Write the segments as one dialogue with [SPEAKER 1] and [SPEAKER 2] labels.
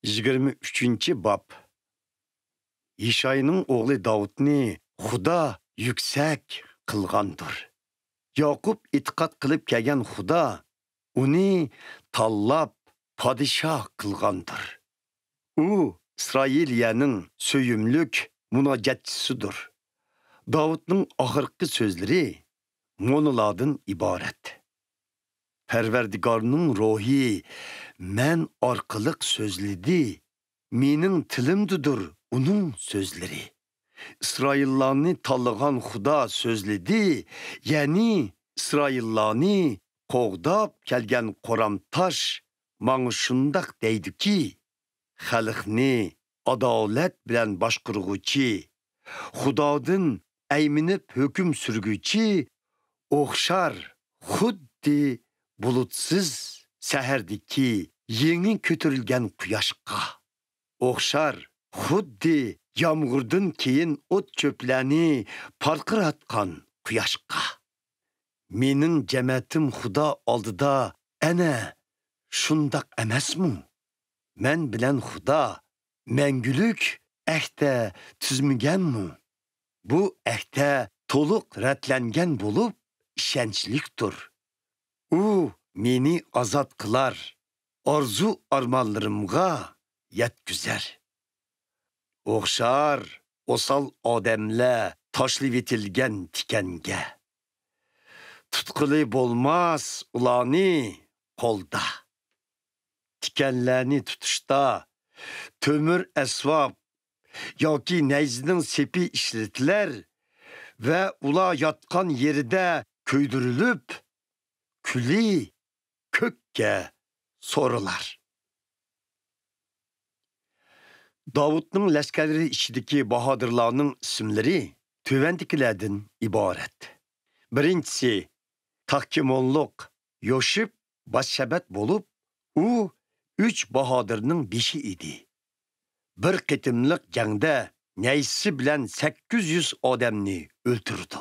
[SPEAKER 1] 23 bab. Yishayning o'g'li Davudni Xudo yuksak qilgandir. Yoqub e'tiqod qilib kelgan Xudo uni tanlab podshoh qilgandir. U Isroiliyaning söyümlük munojatchisidir. Davudning oxirgi so'zlari monolardan iborat. Parvardigorning ruhi men orqaliq so'zladi. Mening tilimdidir uning so'zlari. İsraillarni tanlagan Xudo so'zladi, ya'ni İsraillarni qo'g'dab kelgan qoramtosh manga shundoq deydiki, xalqni adolat bilan boshqarg'uvchi, Xudodan ayminib hukm surguvchi o'xshar xuddi bulutsiz sahardiki yangi ko'tarilgan quyoshqa. O'xshar xuddi yağmurdan keyin o't cho'plarni parqiratgan quyoshqa. Mening jamatim Xudo oldida ana shundoq emasmi? Men bilan Xudo mangulik ahda tuzmaganmi? Bu ahda to'liq ratlangan bo'lib ishonchlikdir. U meni azod qilar, orzu armonlarimga yetkazar. O'xshar osal odamlar tashlab etilgan tikanga. Tutquli bo'lmas ularni qo'lda. Tikanlarni tutishda tömür asvab yoki nayzining sepi ishlatilar va ular yotgan yerida ko'ydirilib, kuli ko'kka so'rilar. Davudning lashkarlari ichidagi bahodirlarning ismlari tövendikilardan iborat. Birinchisi Tahkimonliq Yoshib Bashabat bo'lib, u 3 bahodirning beshi edi. Bir qitimliq jangda naysi bilan 800 odamni o'ltirdi.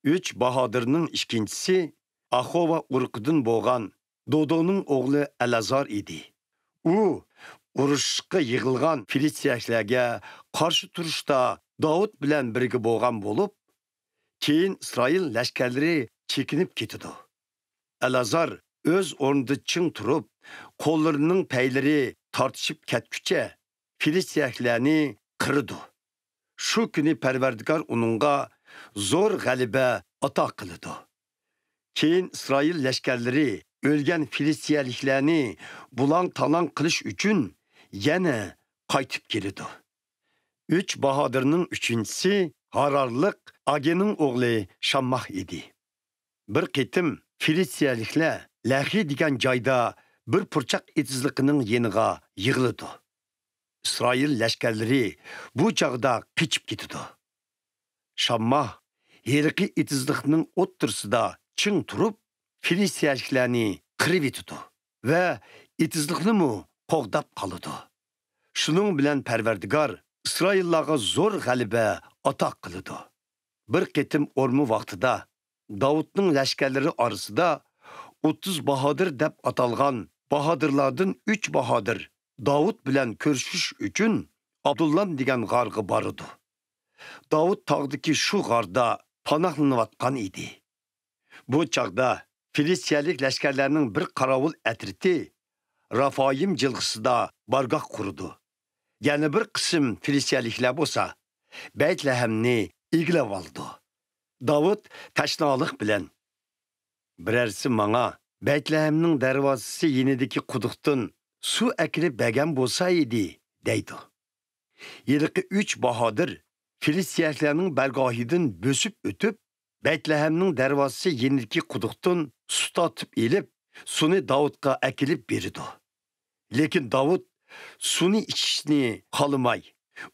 [SPEAKER 1] 3 bahodirning ikkinchisi Ahova urqidan bo'lgan Dodoning o'g'li Alazar edi. U urushga yig'ilgan Filistiylarga qarshi turishda Davud bilan birga bo'lgan bo'lib, keyin Isroil lashkarlari chekinib ketdi. Alazar o'z o'rnida ching turib, qo'llarining paylari tortishib ketguncha Filistiylarni qirdi. Shu kuni Parvardigor uningga zo'r g'alaba ato qildi. Keyin Isroil lashkarlari o'lgan Filistiyaliklarni bulang-talang qilish uchun yana qaytib keldi. 3 bahodirning uchinchisi Hararliq Agening o'g'li Shammah edi. Bir qitim Filistiyaliklar Lahi degan joyda bir purchaq etizliqining yeniga yig'ildi. İsroil lashkarlari bu chog'da qichib ketdi. Shammah yeriqi etizliqning o'ttirsida ching turib, Filistiyaliklarni qirib etdi va etizliqni qo'g'dab qoldi. Shuning bilan Parvardigor İsroillarga zo'r g'alaba ato qildi. Bir qitim o'rmi vaqtida Davudning lashkarlari orasida 30 bahodir deb atalgan bahodirlardan 3 bahodir Davud bilan ko'rishish uchun Abdullam degan g'orga bordi. Davud tog'dagi shu g'orda panohlanayotgan edi. Bu chaqda Filistiyalik lashkarlarning bir qarovul atriti Rafoyim jilg'isida bargoh qurdi. Yana bir qism Filistiyaliklar bo'lsa Baytlahemni eglab oldi. Davud tashnoliq bilan birarsi menga Baytlahemning darvozasi yenidagi quduqdan suv akirib bergan bo'lsa edi, deydi. Yiliqi 3 bahodir Filistiyaliklarning bargohidan bo'sib o'tib, Baytlahemning darvozasi yenidagi quduqdan suv tortib elib, suvni Davudga akilib berdi. Lekin Davud suvni ichishni xolamay,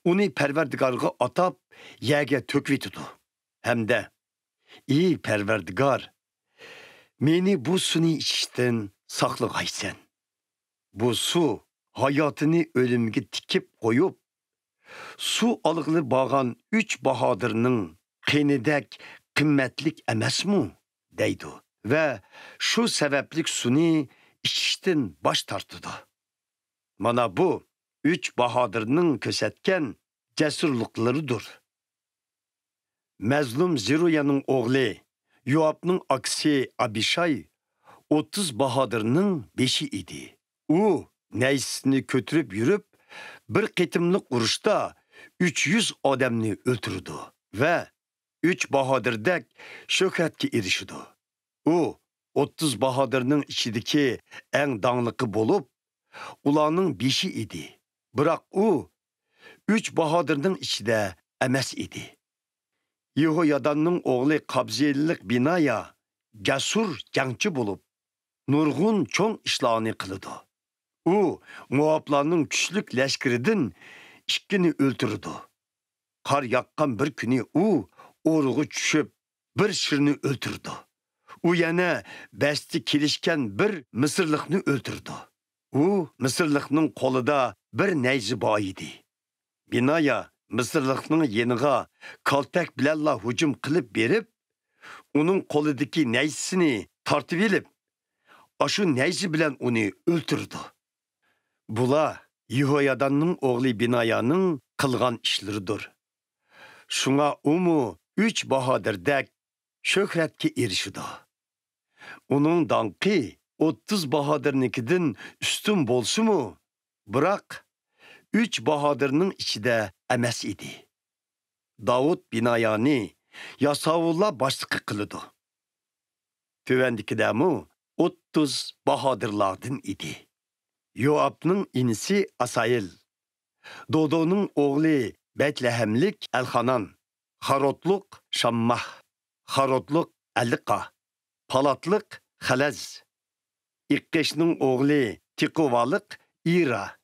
[SPEAKER 1] uni Parvardigorga atab yerga to'kvetdi. Hamda ey Parvardigor, meni bu suvni ichishdan saqlag'aysan. Bu suv hayotini o'limga tikib qo'yib, suv olg'ili bo'lgan 3 bahodirning qinidak qimmatlik emasmi? deydi va shu sabablik suvni ichishdan bosh tortdi. Mana bu üç Bahadır'ның kösetken cesurluklarıdır. Mazlum Zeruyanın oğlu Yoab'ның aksi Abişay 30 Bahadır'ның beşi idi. O neysini kötürüp yürüp bir qitimlik uruşta 300 adamni öldürdü ve 3 Bahadır'dek şöhretke erişidi. O 30 Bahadır'ның içideki en dağlıkı bolup ulanın beşi idi. Bırak o 3 Bahadır'ның içide emes idi. Yehoyadanның oğlu Kabzelilik binaya cesur jangchi bolup nurgun çoğun işlerini kılıdı. O Moablarның küçlük leşkirinden ikkini öldürdü. Kar yakkan bir günü o oruğu düşüp bir şirini öldürdü. O yana besti kilişken bir Mısırlıkını öldürdü. O Mısırlıkның kolida bir neyzi bağ idi. Binaya Mısırlıkның yeniga kaltak bilanla hücum kılıp berip, onun kolidaki neyzisini tartıp elip, aşı neyzi bilen onu öldürdü. Bula Yehoyadanның oğlu Binayanın kılgan işleridir. Şuna umu 3 Bahadır'dek şöhretke erişidi. Onun dankı 30 Bahadır'nikidin üstün bolsu mu? Bırak 3 Bahadır'ның içide emes idi. Davud Binayani Yasavulla başlıkı kılıdı. Tövendikidemu 30 Bahadırlardan idi. Yoab'ның inisi Asayil, Dodo'nun oğlu Betlehemlik Elhanan, Harotluk Şammah, Harotluk Elika, Palatlık Halez, İkkeş'nin oğlu Tikovalık İra,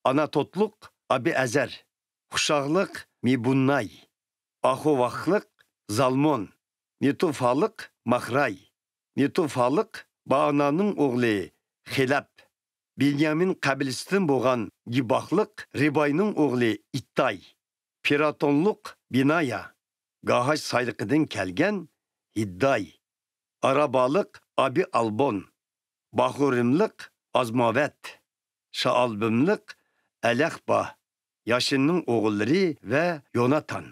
[SPEAKER 1] Anatotluk Abi Ezer, Huşağlık Mibunnay, Ahovaklık Zalmon, Nitufalık Mahray, Nitufalık Bağna'nın oğlu Hilab, Binyamin kabilesinden boğan Gibahlık Ribay'ның oğlu İttay, Piratonluk Binaya, Gahaş saylıkıdan kelgen Hidday, Arabalık Abi Albon, Bahurimlik Azmavet, Şaalbimlik Elekba, Yaşınның oğulları ve Yonatan,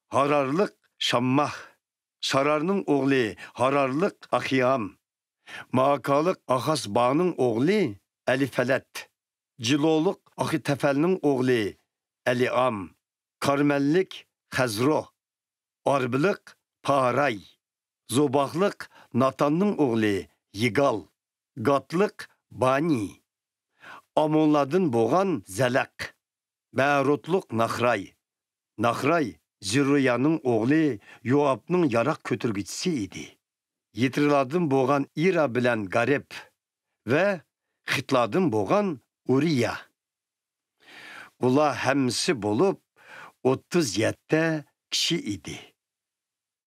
[SPEAKER 1] Hararlık Şammah, Şararның oğlu Hararlık Ahiyam, Maakalık Ahasba'nın oğlu Elifelet, Ciloluk Ahitefel'nin oğlu Eliam, Karmellik Hezro, Arbilik Paray, Zobaklık Natan'ın oğlu Yigal, Gatlık Bani, Amonladın boğan Zelek, Berutluk Nahray, Nahray Zeruyanın oğlu Yoab'ның yarak kötürgüçisi idi. Yitiriladın boğan İra bilen Garip ve Xitladın boğan Uriya. Ula hemsi bolup 37 kişi idi.